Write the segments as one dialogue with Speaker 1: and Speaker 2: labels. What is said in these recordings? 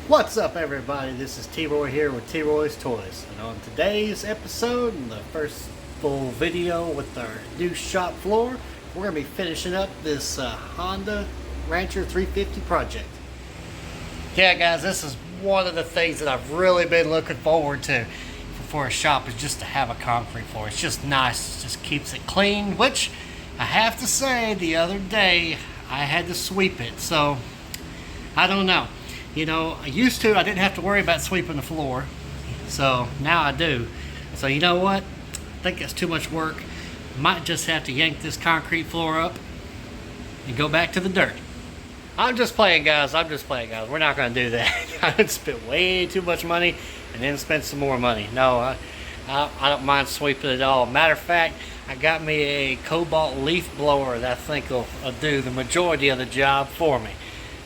Speaker 1: What's up, everybody? This is T-Roy here with T-Roy's Toys, and on today's episode, and the first full video with our new shop floor, we're going to be finishing up this Honda Rancher 350 project. Yeah, guys, this is one of the things that I've really been looking forward to for a shop, is just to have a concrete floor. It's just nice. It just keeps it clean, which I have to say, the other day I had to sweep it, so I don't know. You know, I didn't have to worry about sweeping the floor, so now I do. So you know what? I think that's too much work. Might just have to yank this concrete floor up and go back to the dirt. I'm just playing, guys. We're not going to do that. I would spend way too much money and then spend some more money. No, I don't mind sweeping it all. Matter of fact, I got me a cobalt leaf blower that I think will do the majority of the job for me.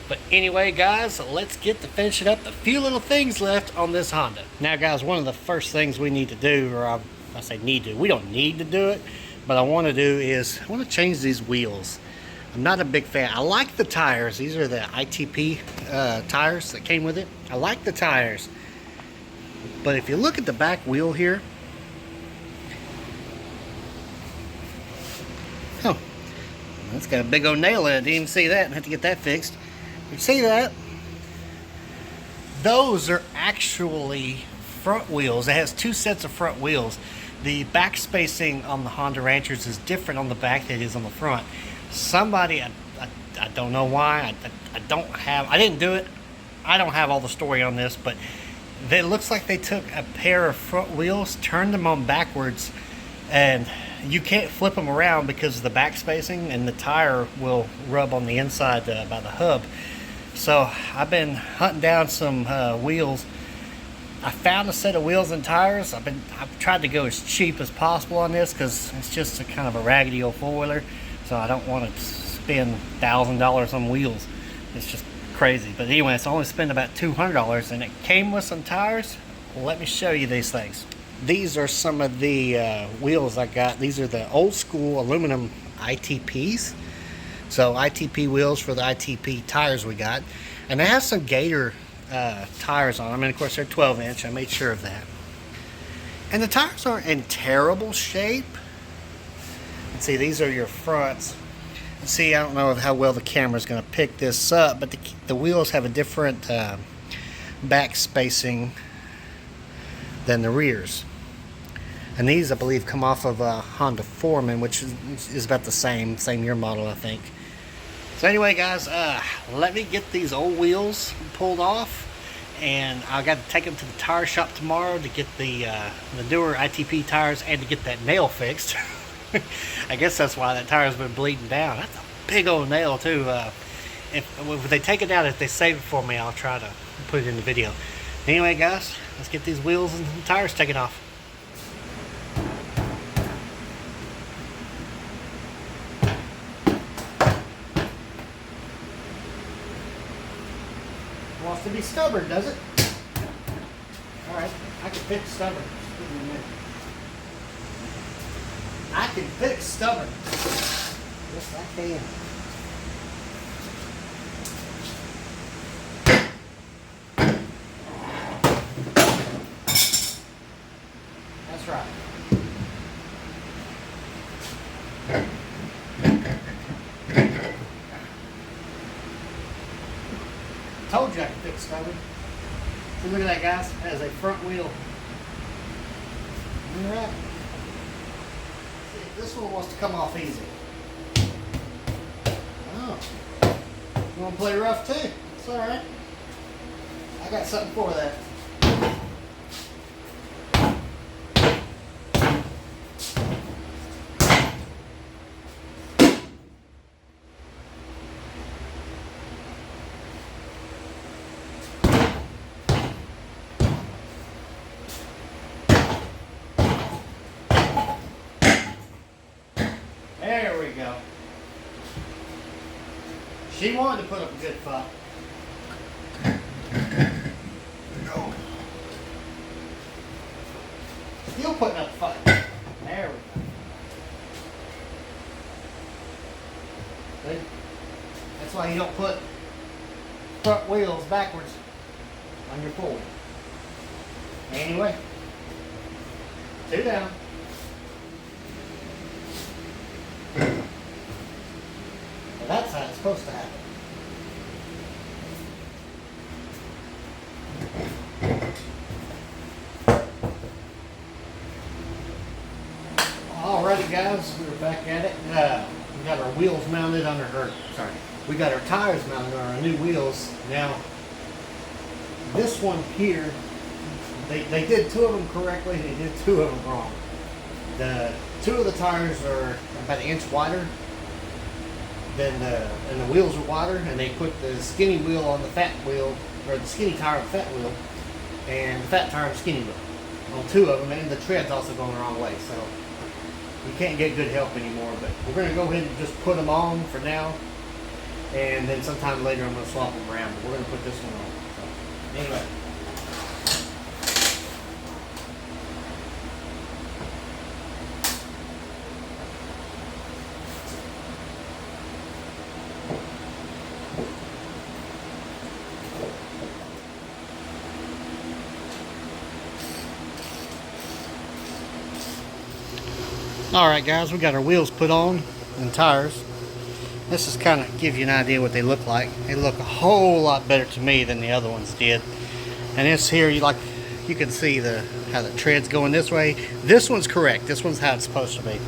Speaker 1: But anyway, guys, let's get to finishing up the few little things left on this Honda. Now, guys, one of the first things we need to do, or I say need to, we don't need to do it, but I want to do is, I want to change these wheels. I'm not a big fan. I like the tires. These are the ITP tires that came with it. I like the tires. But if you look at the back wheel here, oh, that's got a big old nail in it. Didn't even see that. I have to get that fixed. You see that? Those are actually front wheels. It has two sets of front wheels. The back spacing on the Honda Ranchers is different on the back than it is on the front. Somebody, I don't know why, I didn't do it. I don't have all the story on this, but it looks like they took a pair of front wheels, turned them on backwards, and you can't flip them around because of the back spacing, and the tire will rub on the inside by the hub. So I've been hunting down some wheels. I found a set of wheels and tires. I've tried to go as cheap as possible on this because it's just a kind of a raggedy old four-wheeler. So I don't want to spend $1,000 on wheels. It's just crazy. But anyway, it's only spent about $200, and it came with some tires. Well, let me show you these things. These are some of the wheels I got. These are the old school aluminum ITPs. So ITP wheels for the ITP tires we got. And they have some Gator tires on them. And of course they're 12-inch. I made sure of that. And the tires aren't in terrible shape. Let's see, these are your fronts. See, I don't know how well the camera's going to pick this up, but the wheels have a different back spacing than the rears. And these, I believe, come off of a Honda Foreman, which is about the same year model, I think. So anyway, guys, let me get these old wheels pulled off, and I got to take them to the tire shop tomorrow to get the newer ITP tires and to get that nail fixed. I guess that's why that tire's been bleeding down. That's a big old nail too. If they take it out, if they save it for me, I'll try to put it in the video. Anyway, guys, let's get these wheels and tires taken off. Wants to be stubborn, does it? Alright, I can fix stubborn. Just give me a minute. I can fix stubborn. Yes, I can. That's right. Told you I could fix stubborn. So look at that, guys. It has a front wheel. All right. This one wants to come off easy. Oh. You want to play rough too? It's alright. I got something for that. There we go. She wanted to put up a good fight. No. Still putting up a fight. There we go. See? That's why you don't put front wheels backwards. on your pulley. Anyway, 2 down. Well, that's how it's supposed to happen. Alrighty guys, we're back at it. We got our wheels mounted on we got our tires mounted on our new wheels. Now, this one here, they did 2 of them correctly, they did 2 of them wrong. The 2 of the tires are about 1 inch wider than and the wheels are wider, and they put the skinny wheel on the fat wheel, or the skinny tire on the fat wheel, and the fat tire on the skinny wheel. On 2 of them, and the tread's also going the wrong way, so you can't get good help anymore. But we're going to go ahead and just put them on for now, and then sometime later I'm going to swap them around, but we're going to put this one on. So, anyway. Alright guys, we got our wheels put on and tires. This is kind of give you an idea what they look like. They look a whole lot better to me than the other ones did. And this here, you can see how the tread's going this way. This one's correct. This one's how it's supposed to be.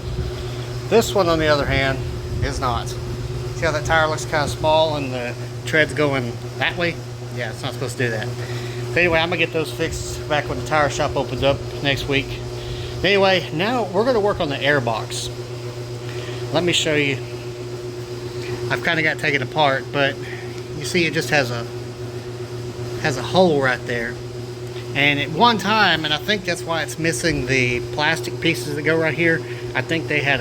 Speaker 1: This one, on the other hand, is not. See how that tire looks kind of small and the tread's going that way? Yeah, it's not supposed to do that. But anyway, I'm gonna get those fixed back when the tire shop opens up next week. Anyway, now we're going to work on the air box. Let me show you. I've kind of got it taken apart, but you see it just has a hole right there. And at one time, and I think that's why it's missing the plastic pieces that go right here, I think they had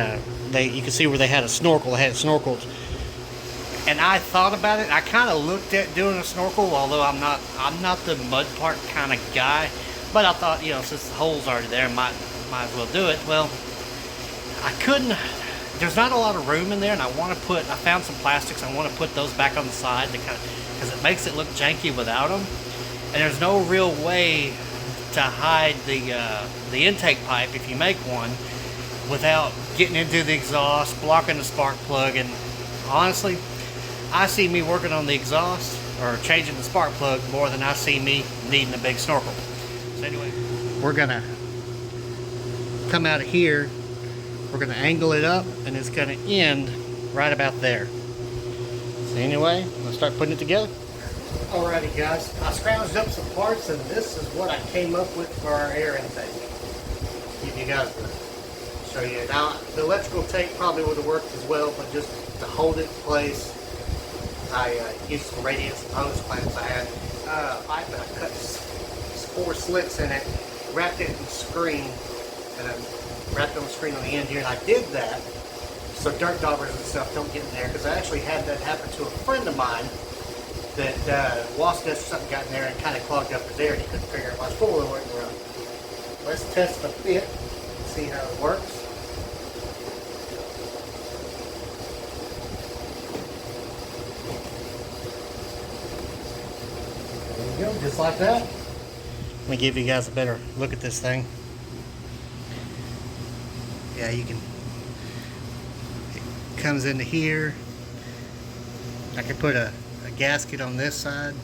Speaker 1: you can see where they had a snorkel. They had snorkels. And I thought about it. I kind of looked at doing a snorkel, although I'm not the mud part kind of guy. But I thought, since the hole's already there, might as well do it. Well, I couldn't. There's not a lot of room in there, and I found some plastics. I want to put those back on the side because it makes it look janky without them. And there's no real way to hide the intake pipe if you make one without getting into the exhaust, blocking the spark plug. And honestly, I see me working on the exhaust or changing the spark plug more than I see me needing a big snorkel. So anyway, we're gonna come out of here, we're going to angle it up, and it's going to end right about there. So anyway, let's start putting it together. Alrighty guys, I scrounged up some parts, and this is what I came up with for our air intake. Give you guys show you. Now, the electrical tape probably would have worked as well, but just to hold it in place, I used some radius hose clamps I had. Pipe, and I cut 4 slits in it, wrapped it in screen, and I wrapped on the screen on the end here, and I did that so dirt daubers and stuff don't get in there, because I actually had that happen to a friend of mine that wasp nest or something got in there and kind of clogged up his air, and he couldn't figure out why his four-wheel wasn't running. Let's test the fit and see how it works. There you go, just like that. Let me give you guys a better look at this thing. Yeah, you can, it comes into here. I can put a gasket on this side,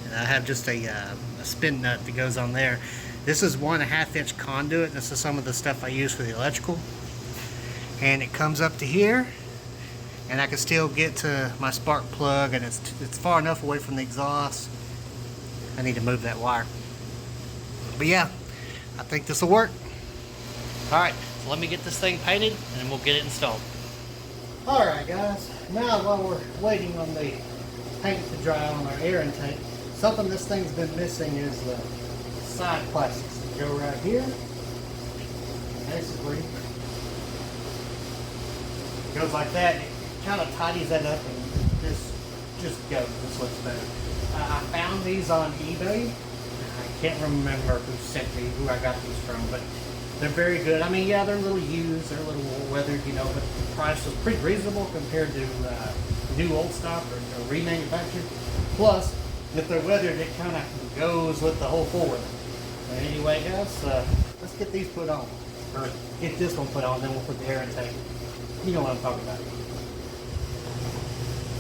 Speaker 1: and I have just a spin nut that goes on there. This is 1.5 inch conduit. This is some of the stuff I use for the electrical, and it comes up to here, and I can still get to my spark plug, and it's far enough away from the exhaust. I need to move that wire, but yeah, I think this will work. All right. So let me get this thing painted and we'll get it installed. Alright guys, now while we're waiting on the paint to dry on our air intake, something this thing's been missing is the side plastics that go right here. Basically, it goes like that. It kind of tidies that up, and this just goes. This looks better. I found these on eBay. I can't remember who I got these from, but they're very good. I mean, yeah, they're a little used, they're a little weathered, but the price was pretty reasonable compared to new old stock or remanufactured. Plus, If they're weathered, it kind of goes with the whole Ford. But anyway, guys, let's get these put on. Or get this one put on, then we'll put the air intake. You know what I'm talking about.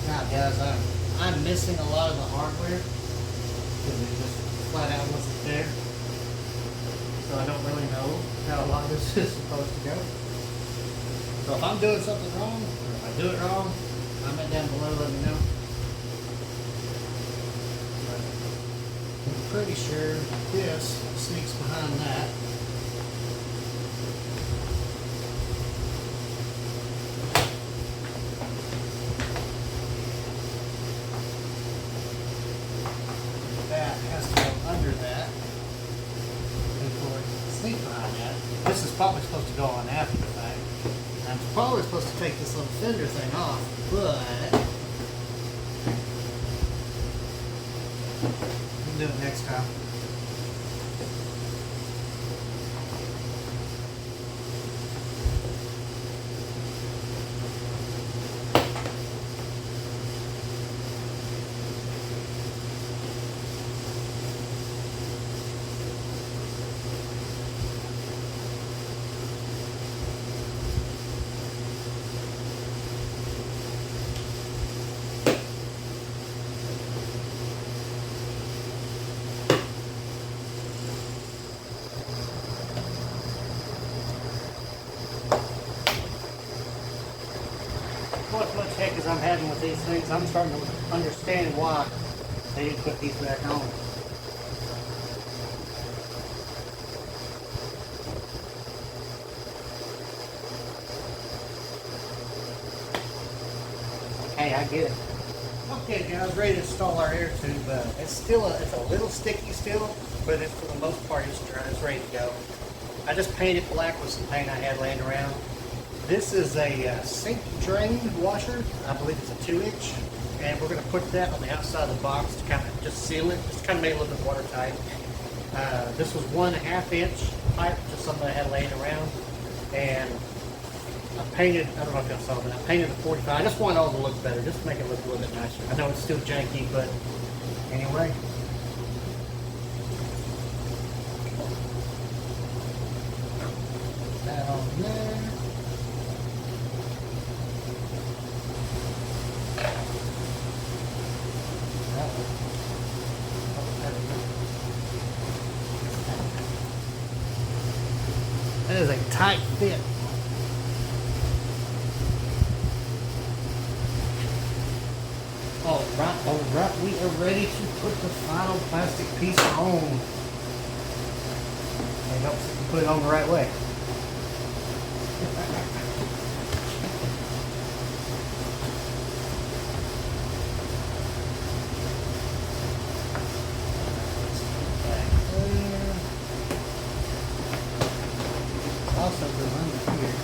Speaker 1: Now, guys, I'm missing a lot of the hardware because it just flat out wasn't there. So I don't really know how a lot of this is supposed to go. So if I'm doing something wrong, or if I do it wrong, comment down below, let me know. I'm pretty sure this sneaks behind that. That has to go under that. And for it to sneak behind that, this is probably supposed to go on after the fact. I'm probably supposed to take this little fender thing off, but we'll do it next time. As much heck as I'm having with these things, I'm starting to understand why they didn't put these back on. Hey, I get it. Okay, guys, ready to install our air tube. It's a little sticky still, but for the most part, it's dry. It's ready to go. I just painted black with some paint I had laying around. This is a sink drain washer. I believe it's a 2-inch. And we're going to put that on the outside of the box to kind of just seal it. Just kind of make it a little bit watertight. This was 1.5-inch pipe, just something I had laying around. And I painted, I don't know if y'all saw, but I painted the 45. I just want it all to look better, just to make it look a little bit nicer. I know it's still janky, but anyway. That on there. That is a tight fit. All right, we are ready to put the final plastic piece on. It helps if you put it on the right way. Also go under here.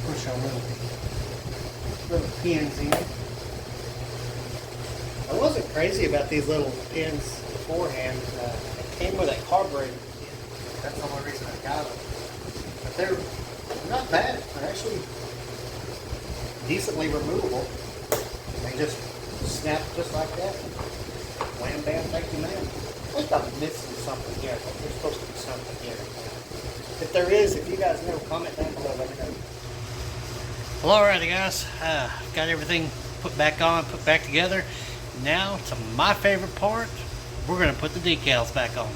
Speaker 1: Push our little pins in. I wasn't crazy about these little pins beforehand. It came with a carburetor pin. That's the only reason I got them. But they're not bad. They're actually decently removable. They just snap just like that. Wham bam, thank you ma'am. I think I'm missing something here. I think there's supposed to be something here. If there is, if you guys know, comment down below, let me know. Well, alrighty guys, got everything put back on, put back together. Now to my favorite part, we're going to put the decals back on.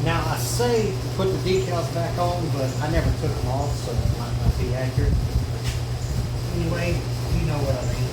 Speaker 1: Now I say put the decals back on, but I never took them off, so that might not be accurate. Anyway, you know what I mean.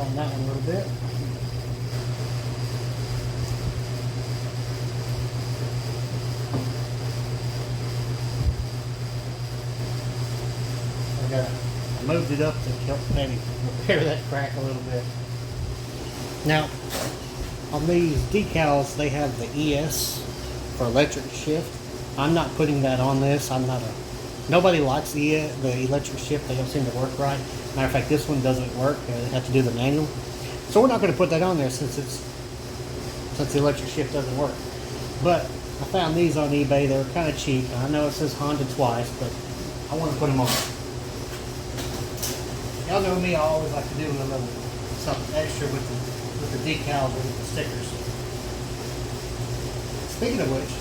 Speaker 1: tighten that one a little bit. I moved it up to help maybe repair that crack a little bit. Now, on these decals, they have the ES for electric shift. I'm not putting that on this. Nobody likes the electric shift. They don't seem to work right. Matter of fact, this one doesn't work. They have to do the manual. So we're not going to put that on there since the electric shift doesn't work. But I found these on eBay. They were kind of cheap. I know it says Honda twice, but I want to put them on. Y'all know me, I always like to do a little something extra with the decals or with the stickers. Speaking of which,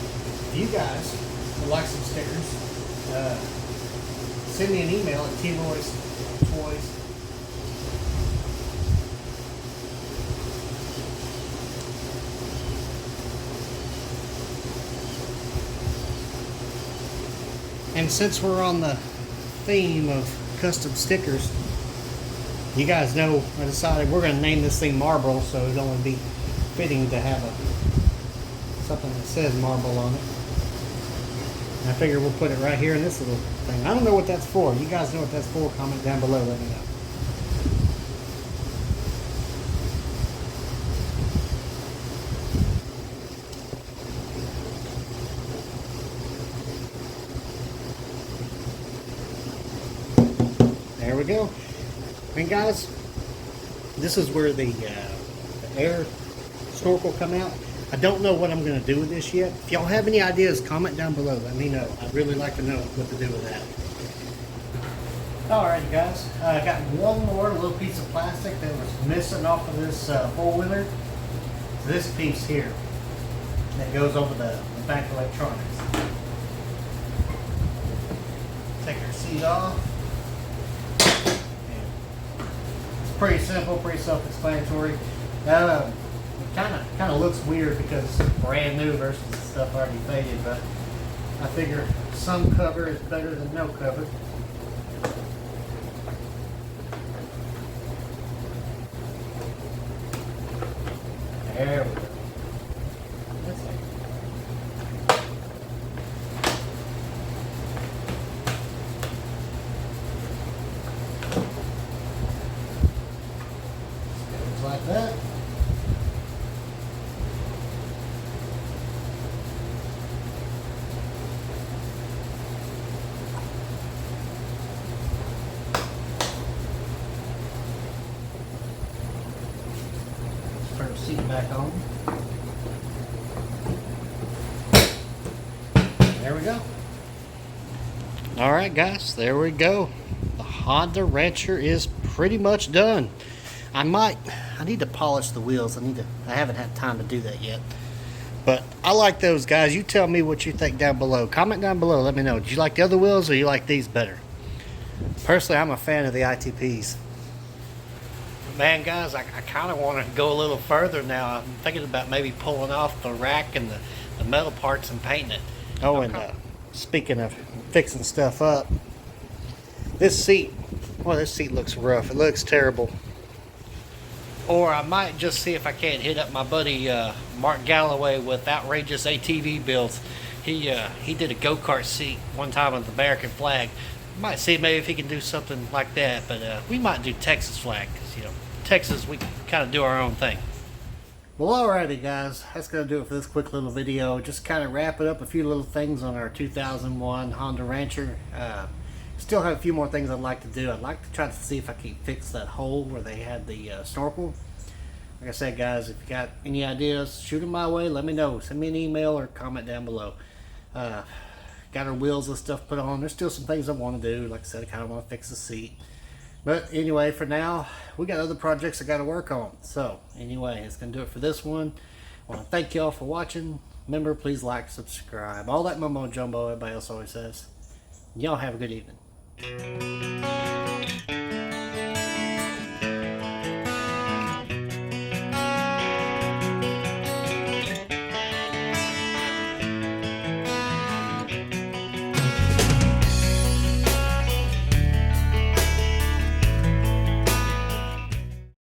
Speaker 1: if you guys would like some stickers, send me an email at troystoys. And since we're on the theme of custom stickers, you guys know I decided we're going to name this thing Marble, so it'd only be fitting to have something that says Marble on it. And I figure we'll put it right here in this little thing. I don't know what that's for. You guys know what that's for? Comment down below. Let me know. There we go. And guys, this is where the air snorkel come out. I don't know what I'm going to do with this yet. If y'all have any ideas, comment down below. Let me know. I'd really like to know what to do with that. Alright guys, I got one more little piece of plastic that was missing off of this four-wheeler. So this piece here that goes over the back electronics. Take your seat off. Pretty simple, pretty self-explanatory. It kind of looks weird because it's brand new versus the stuff already faded, but I figure some cover is better than no cover. There we go. That's it. Like that. Let's turn the seat back on. There we go. All right, guys, there we go. The Honda Rancher is pretty much done. I need to polish the wheels. I haven't had time to do that yet. But I like those, guys. You tell me what you think down below. Comment down below. Let me know. Did you like the other wheels or you like these better? Personally, I'm a fan of the ITPs. Man, guys, I kind of want to go a little further now. I'm thinking about maybe pulling off the rack and the metal parts and painting it. Oh, and speaking of fixing stuff up, this seat looks rough. It looks terrible. Or I might just see if I can't hit up my buddy Mark Galloway with outrageous ATV builds. He did a go-kart seat one time with the American flag. Might see maybe if he can do something like that, but we might do Texas flag because Texas we kind of do our own thing. Well, alrighty guys, that's gonna do it for this quick little video. Just kind of wrapping up a few little things on our 2001 Honda Rancher. Still have a few more things I'd like to do. I'd like to try to see if I can fix that hole where they had the snorkel. Like I said, guys, if you got any ideas, shoot them my way. Let me know. Send me an email or comment down below. Got our wheels and stuff put on. There's still some things I want to do. Like I said, I kind of want to fix the seat. But anyway, for now, we got other projects I got to work on. So anyway, it's going to do it for this one. I want to thank y'all for watching. Remember, please like, subscribe. All that mumbo jumbo everybody else always says. Y'all have a good evening.